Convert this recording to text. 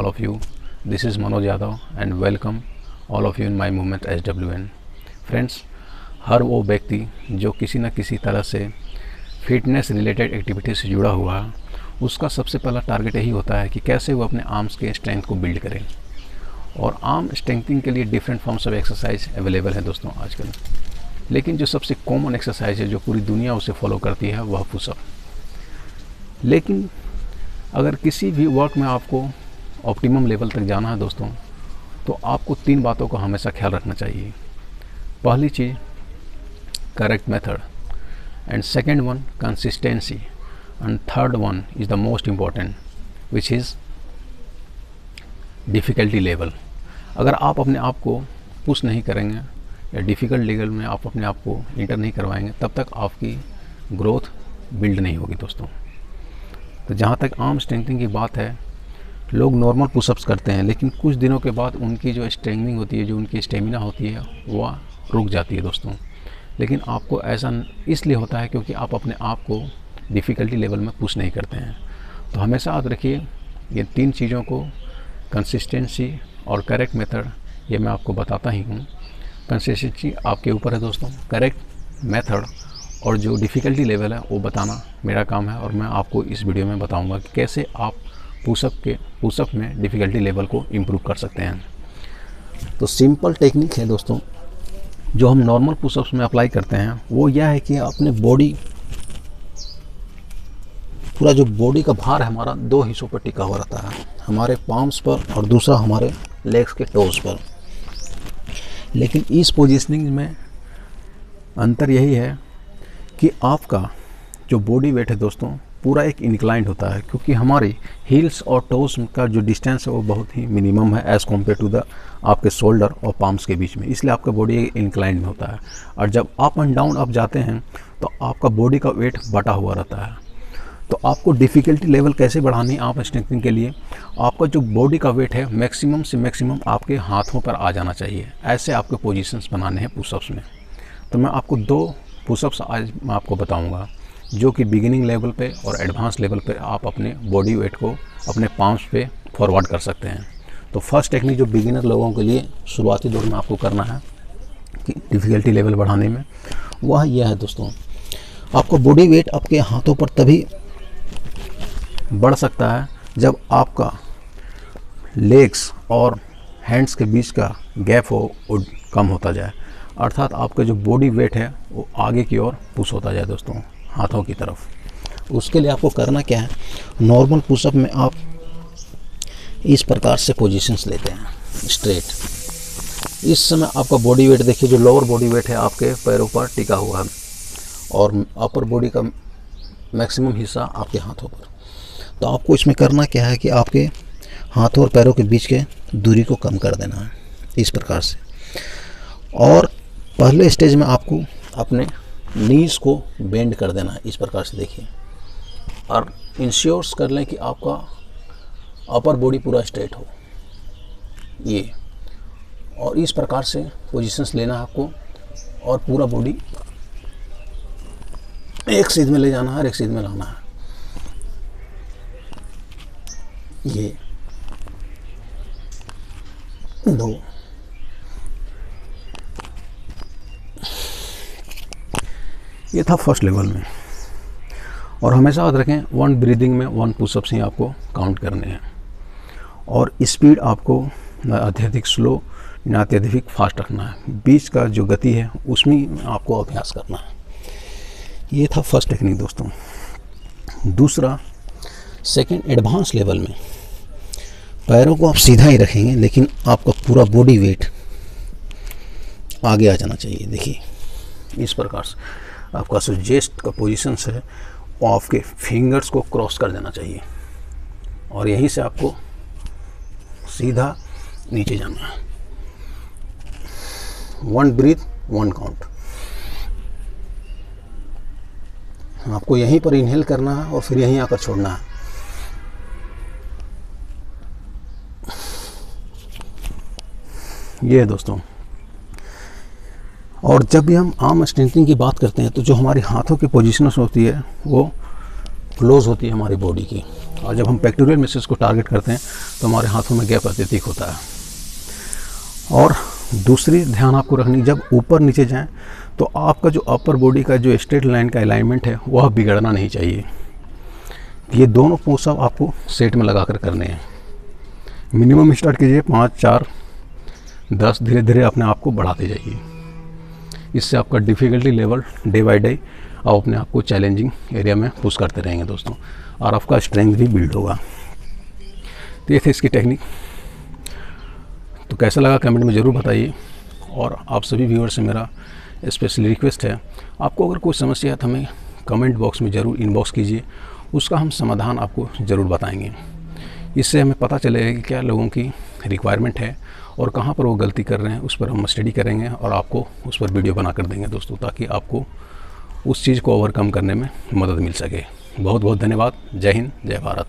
all of you. This is Manoj Yadav and welcome all of you in my movement SWN. Friends, हर वो व्यक्ति जो किसी न किसी तरह से फिटनेस रिलेटेड एक्टिविटी से जुड़ा हुआ है, उसका सबसे पहला टारगेट यही होता है कि कैसे वो अपने आर्म्स के स्ट्रेंथ को बिल्ड करें। और आर्म स्ट्रेंथनिंग के लिए different forms of exercise available है दोस्तों आजकल, लेकिन जो सबसे कॉमन एक्सरसाइज है जो पूरी दुनिया उसे फॉलो करती है वह पुशअप। लेकिन अगर किसी भी वर्क में आपको ऑप्टिमम लेवल तक जाना है दोस्तों, तो आपको 3 बातों का हमेशा ख्याल रखना चाहिए। पहली चीज़ correct method, and second one consistency, and third one is the most important which is difficulty level. अगर आप अपने आप को पुश नहीं करेंगे या डिफ़िकल्ट लेवल में आप अपने आप को इंटर नहीं करवाएंगे, तब तक आपकी ग्रोथ बिल्ड नहीं होगी दोस्तों। तो जहाँ तक आर्म स्ट्रेंथनिंग की बात है, लोग नॉर्मल पुशअप्स करते हैं, लेकिन कुछ दिनों के बाद उनकी जो स्ट्रेंथनिंग होती है, जो उनकी स्टेमिना होती है, वह रुक जाती है दोस्तों। लेकिन आपको ऐसा इसलिए होता है क्योंकि आप अपने आप को डिफ़िकल्टी लेवल में पुश नहीं करते हैं। तो हमेशा याद रखिए ये 3 चीज़ों को, कंसिस्टेंसी और करेक्ट मेथड, ये मैं आपको बताता ही हूँ। कंसिस्टेंसी आपके ऊपर है दोस्तों, करेक्ट मेथड और जो डिफ़िकल्टी लेवल है वो बताना मेरा काम है। और मैं आपको इस वीडियो में बताऊंगा कि कैसे आप पुशअप में डिफ़िकल्टी लेवल को इम्प्रूव कर सकते हैं। तो सिंपल टेक्निक है दोस्तों जो हम नॉर्मल पुशअप्स में अप्लाई करते हैं, वो यह है कि अपने बॉडी, पूरा जो बॉडी का भार है हमारा 2 हिस्सों पर टिका हुआ रहता है, हमारे पाम्स पर और दूसरा हमारे लेग्स के टोज पर। लेकिन इस पोजीशनिंग में अंतर यही है कि आपका जो बॉडी वेट है दोस्तों पूरा एक इंक्लाइंड होता है, क्योंकि हमारी हील्स और टोज का जो डिस्टेंस है वो बहुत ही मिनिमम है एज़ कम्पेयर टू द आपके शोल्डर और पाम्स के बीच में, इसलिए आपका बॉडी इंक्लाइंड में होता है। और जब अप एंड डाउन आप जाते हैं तो आपका बॉडी का वेट बटा हुआ रहता है। तो आपको डिफ़िकल्टी लेवल कैसे बढ़ानी है आप स्ट्रेंथनिंग के लिए, आपका जो बॉडी का वेट है मैक्सिमम से मैक्सिमम आपके हाथों पर आ जाना चाहिए। ऐसे आपके पोजीशंस बनाने हैं पुशअप्स में। तो मैं आपको 2 पुशअप्स आज मैं आपको बताऊंगा जो कि बिगिनिंग लेवल पे और एडवांस लेवल पे आप अपने बॉडी वेट को अपने पाम्स पे फॉरवर्ड कर सकते हैं। तो फर्स्ट टेक्निक जो बिगिनर लोगों के लिए शुरुआती दौर में आपको करना है कि डिफ़िकल्टी लेवल बढ़ाने में, वह यह है दोस्तों, आपका बॉडी वेट आपके हाथों पर तभी बढ़ सकता है जब आपका लेग्स और हैंड्स के बीच का गैप हो कम होता जाए, अर्थात आपका जो बॉडी वेट है वो आगे की ओर पुश होता जाए दोस्तों, हाथों की तरफ। उसके लिए आपको करना क्या है, नॉर्मल पुशअप में आप इस प्रकार से पोजीशंस लेते हैं स्ट्रेट। इस समय आपका बॉडी वेट देखिए, जो लोअर बॉडी वेट है आपके पैरों पर टिका हुआ है और अपर बॉडी का मैक्सिमम हिस्सा आपके हाथों पर। तो आपको इसमें करना क्या है कि आपके हाथों और पैरों के बीच के दूरी को कम कर देना है इस प्रकार से। और पहले स्टेज में आपको अपने नीज को बेंड कर देना है इस प्रकार से, देखिए, और इंश्योर्स कर लें कि आपका अपर बॉडी पूरा स्ट्रेट हो ये। और इस प्रकार से पोजीशंस लेना है आपको और पूरा बॉडी एक सीध में ले जाना है और एक सीध में लाना है। ये 2, ये था फर्स्ट लेवल में। और हमेशा याद रखें 1 ब्रीदिंग में 1 पुशअप्स ही आपको काउंट करने हैं। और स्पीड आपको न अत्यधिक स्लो न अत्यधिक फास्ट रखना है, बीच का जो गति है उसमें आपको अभ्यास करना है। ये था फर्स्ट टेक्निक दोस्तों। दूसरा, सेकंड एडवांस लेवल में पैरों को आप सीधा ही रखेंगे, लेकिन आपका पूरा बॉडी वेट आगे आ जाना चाहिए। देखिए इस प्रकार से आपका जो जेस्ट का पोजीशन है वो आपके फिंगर्स को क्रॉस कर देना चाहिए और यहीं से आपको सीधा नीचे जाना है। 1 ब्रीथ 1 काउंट। आपको यहीं पर इनहेल करना है और फिर यहीं आकर छोड़ना है। ये है दोस्तों। और जब भी हम आर्म स्ट्रेंथनिंग की बात करते हैं तो जो हमारी हाथों की पोजीशंस होती है वो क्लोज होती है हमारी बॉडी की, और जब हम पेक्टोरियल मसल्स को टारगेट करते हैं तो हमारे हाथों में गैप अत्यधिक होता है। और दूसरी ध्यान आपको रखनी, जब ऊपर नीचे जाएं तो आपका जो अपर बॉडी का जो स्ट्रेट लाइन का अलाइनमेंट है वह बिगड़ना नहीं चाहिए। ये दोनों पुशअप आपको सेट में लगा कर करने हैं। मिनिमम स्टार्ट कीजिए 5, 4, 10, धीरे धीरे अपने आप को बढ़ाते जाइए। इससे आपका difficulty level day by day आप अपने आप को चैलेंजिंग एरिया में पुश करते रहेंगे दोस्तों, और आपका स्ट्रेंथ भी बिल्ड होगा। तो ये थे इसकी टेक्निक। तो कैसा लगा कमेंट में ज़रूर बताइए। और आप सभी व्यूअर से मेरा स्पेशली रिक्वेस्ट है, आपको अगर कोई समस्या है तो हमें कमेंट बॉक्स में ज़रूर इनबॉक्स कीजिए, उसका हम समाधान आपको ज़रूर बताएंगे। इससे हमें पता चलेगा कि क्या लोगों की रिक्वायरमेंट है और कहाँ पर वो गलती कर रहे हैं, उस पर हम स्टडी करेंगे और आपको उस पर वीडियो बना कर देंगे दोस्तों, ताकि आपको उस चीज़ को ओवरकम करने में मदद मिल सके। बहुत बहुत धन्यवाद। जय हिंद, जय भारत।